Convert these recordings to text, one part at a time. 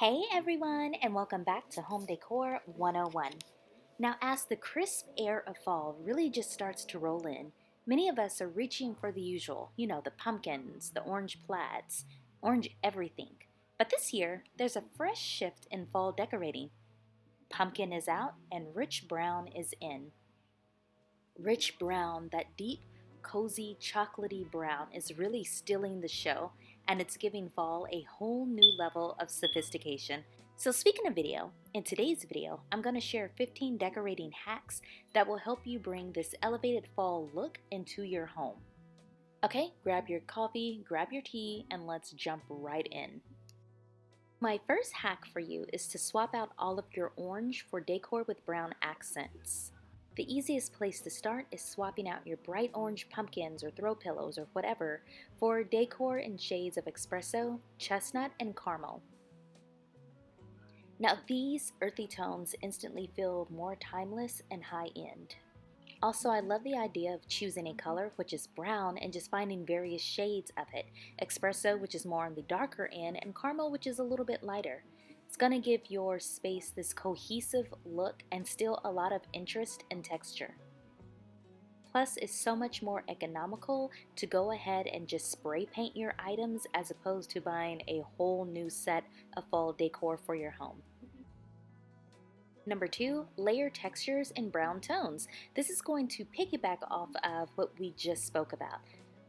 Hey everyone, and welcome back to Home Decor 101. Now, as the crisp air of fall really just starts to roll in, many of us are reaching for the usual, the pumpkins, the orange plaids, orange everything. But this year, there's a fresh shift in fall decorating. Pumpkin is out and rich brown is in. Rich brown, that deep, cozy, chocolatey brown, is really stealing the show, and it's giving fall a whole new level of sophistication. So, speaking of video, in today's video, I'm going to share 15 decorating hacks that will help you bring this elevated fall look into your home. Okay, grab your coffee, grab your tea, and let's jump right in. My first hack for you is to swap out all of your orange for decor with brown accents. The easiest place to start is swapping out your bright orange pumpkins or throw pillows or whatever for decor in shades of espresso, chestnut, and caramel. Now these earthy tones instantly feel more timeless and high-end. Also, I love the idea of choosing a color which is brown and just finding various shades of it. Espresso, which is more on the darker end, and caramel, which is a little bit lighter. It's going to give your space this cohesive look and still a lot of interest and texture. Plus, it's so much more economical to go ahead and just spray paint your items as opposed to buying a whole new set of fall decor for your home. Number 2, layer textures in brown tones. This is going to piggyback off of what we just spoke about.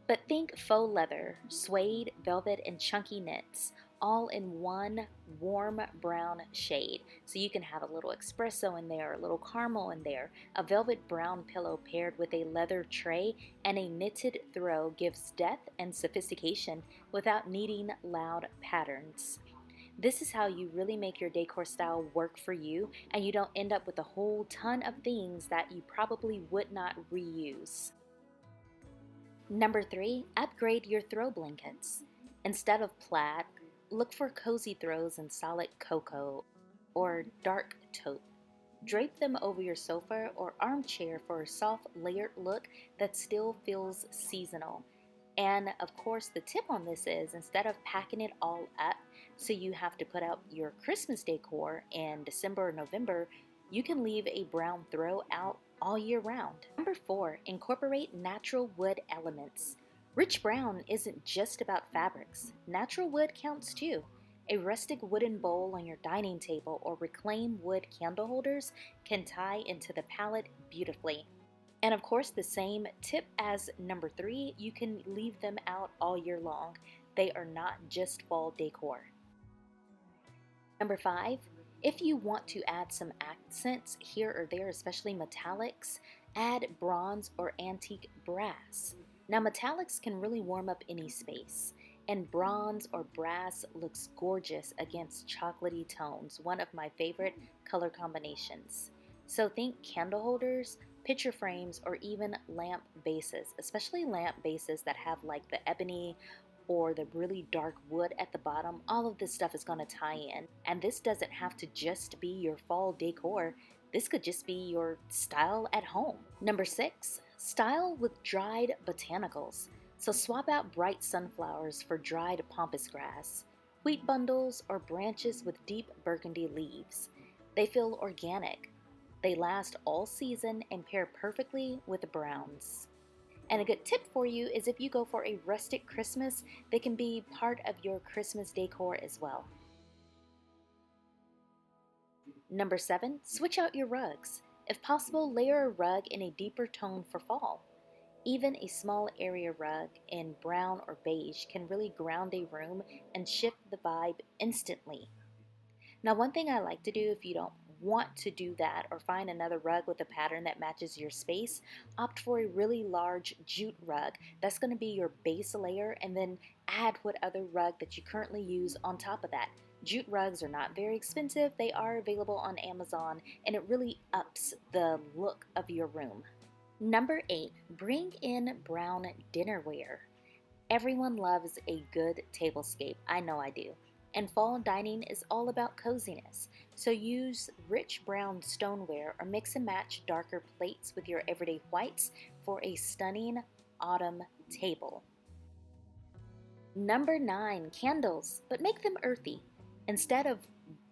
But think faux leather, suede, velvet, and chunky knits, all in one warm brown shade. So you can have a little espresso in there, a little caramel in there. A velvet brown pillow paired with a leather tray and a knitted throw gives depth and sophistication without needing loud patterns. This is how you really make your decor style work for you, and you don't end up with a whole ton of things that you probably would not reuse. Number 3, upgrade your throw blankets. Instead of plaid, look for cozy throws in solid cocoa or dark taupe. Drape them over your sofa or armchair for a soft layered look that still feels seasonal. And of course, the tip on this is instead of packing it all up so you have to put out your Christmas decor in December or November, you can leave a brown throw out all year round. Number 4, incorporate natural wood elements. Rich brown isn't just about fabrics. Natural wood counts too. A rustic wooden bowl on your dining table or reclaimed wood candle holders can tie into the palette beautifully. And of course, the same tip as number 3, you can leave them out all year long. They are not just fall decor. Number 5, if you want to add some accents here or there, especially metallics, add bronze or antique brass. Now metallics can really warm up any space, and bronze or brass looks gorgeous against chocolatey tones, one of my favorite color combinations. So think candle holders, picture frames, or even lamp bases, especially lamp bases that have like the ebony or the really dark wood at the bottom. All of this stuff is going to tie in, and this doesn't have to just be your fall decor. This could just be your style at home. Number 6, style with dried botanicals. So swap out bright sunflowers for dried pampas grass, wheat bundles, or branches with deep burgundy leaves. They feel organic. They last all season and pair perfectly with the browns. And a good tip for you is if you go for a rustic Christmas, they can be part of your Christmas decor as well. Number 7, switch out your rugs. If possible, layer a rug in a deeper tone for fall. Even a small area rug in brown or beige can really ground a room and shift the vibe instantly. Now, one thing I like to do if you don't want to do that or find another rug with a pattern that matches your space, opt for a really large jute rug. That's going to be your base layer, and then add what other rug that you currently use on top of that. Jute rugs are not very expensive. They are available on Amazon, and it really ups the look of your room. Number 8, bring in brown dinnerware. Everyone loves a good tablescape. I know I do. And fall dining is all about coziness. So use rich brown stoneware or mix and match darker plates with your everyday whites for a stunning autumn table. Number 9, candles, but make them earthy. Instead of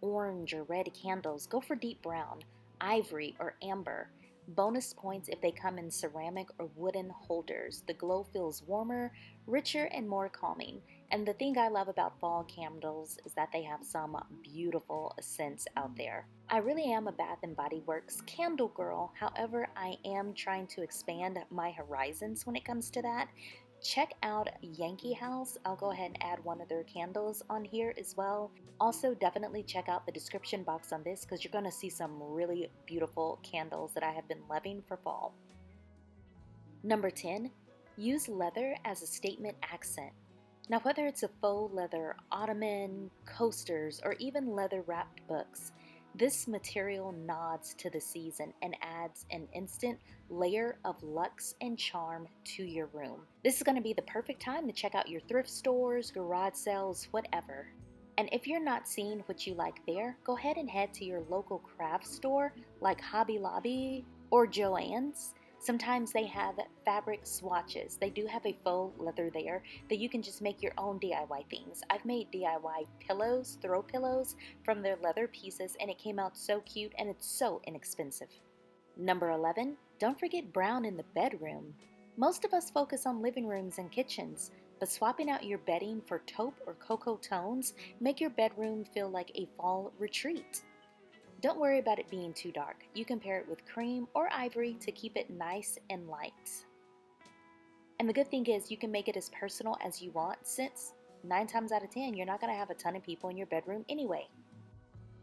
orange or red candles, go for deep brown, ivory, or amber. Bonus points if they come in ceramic or wooden holders. The glow feels warmer, richer, and more calming. And the thing I love about fall candles is that they have some beautiful scents out there. I really am a Bath & Body Works candle girl. However, I am trying to expand my horizons when it comes to that. Check out Yankee House. I'll go ahead and add one of their candles on here as well. Also, definitely check out the description box on this because you're going to see some really beautiful candles that I have been loving for fall. Number 10, use leather as a statement accent. Now, whether it's a faux leather ottoman, coasters, or even leather wrapped books, this material nods to the season and adds an instant layer of luxe and charm to your room. This is going to be the perfect time to check out your thrift stores, garage sales, whatever. And if you're not seeing what you like there, go ahead and head to your local craft store like Hobby Lobby or Joann's. Sometimes they have fabric swatches. They do have a faux leather there that you can just make your own DIY things. I've made DIY pillows, throw pillows from their leather pieces, and it came out so cute and it's so inexpensive. Number 11, don't forget brown in the bedroom. Most of us focus on living rooms and kitchens, but swapping out your bedding for taupe or cocoa tones make your bedroom feel like a fall retreat. Don't worry about it being too dark. You can pair it with cream or ivory to keep it nice and light. And the good thing is you can make it as personal as you want, since 9 times out of 10 you're not going to have a ton of people in your bedroom anyway.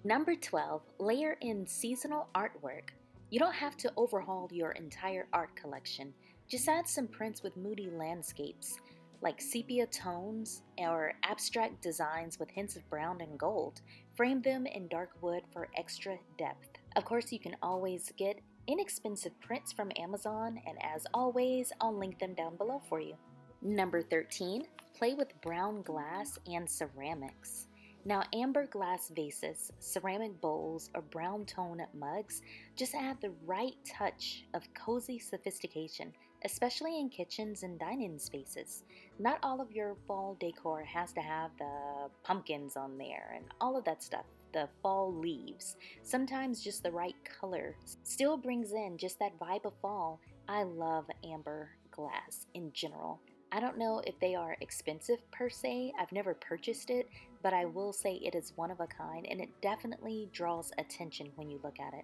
Number 12, layer in seasonal artwork. You don't have to overhaul your entire art collection. Just add some prints with moody landscapes, like sepia tones or abstract designs with hints of brown and gold. Frame them in dark wood for extra depth. Of course, you can always get inexpensive prints from Amazon, and as always, I'll link them down below for you. Number 13, play with brown glass and ceramics. Now, amber glass vases, ceramic bowls, or brown tone mugs just add the right touch of cozy sophistication, especially in kitchens and dining spaces. Not all of your fall decor has to have the pumpkins on there and all of that stuff, the fall leaves. Sometimes just the right color still brings in just that vibe of fall. I love amber glass in general. I don't know if they are expensive per se. I've never purchased it, but I will say it is one of a kind and it definitely draws attention when you look at it.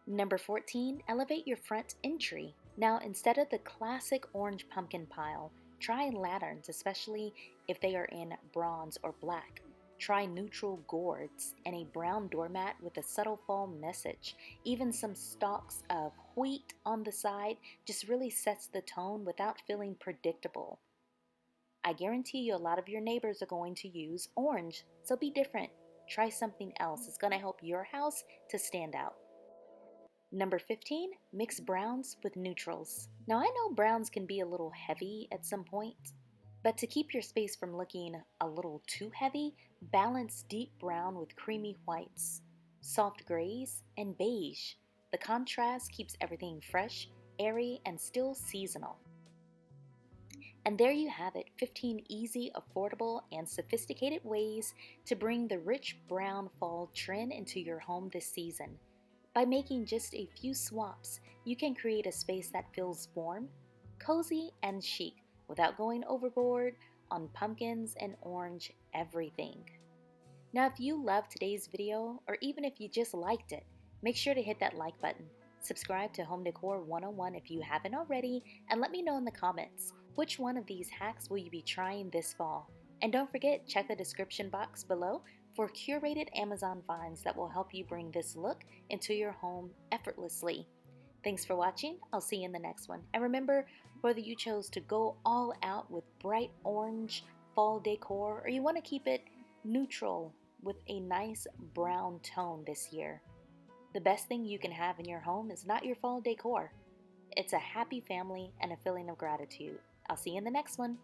Number 14, elevate your front entry. Now, instead of the classic orange pumpkin pile, try lanterns, especially if they are in bronze or black. Try neutral gourds and a brown doormat with a subtle fall message. Even some stalks of wheat on the side just really sets the tone without feeling predictable. I guarantee you a lot of your neighbors are going to use orange, so be different. Try something else. It's going to help your house to stand out. Number 15, mix browns with neutrals. Now, I know browns can be a little heavy at some point, but to keep your space from looking a little too heavy, balance deep brown with creamy whites, soft grays, and beige. The contrast keeps everything fresh, airy, and still seasonal. And there you have it, 15 easy, affordable, and sophisticated ways to bring the rich brown fall trend into your home this season. By making just a few swaps, you can create a space that feels warm, cozy, and chic without going overboard on pumpkins and orange everything. Now, if you loved today's video, or even if you just liked it, make sure to hit that like button. Subscribe to Home Decor 101 if you haven't already, and let me know in the comments, which one of these hacks will you be trying this fall? And don't forget, check the description box below for curated Amazon finds that will help you bring this look into your home effortlessly. Thanks for watching. I'll see you in the next one. And remember, whether you chose to go all out with bright orange fall decor or you want to keep it neutral with a nice brown tone this year, the best thing you can have in your home is not your fall decor. It's a happy family and a feeling of gratitude. I'll see you in the next one.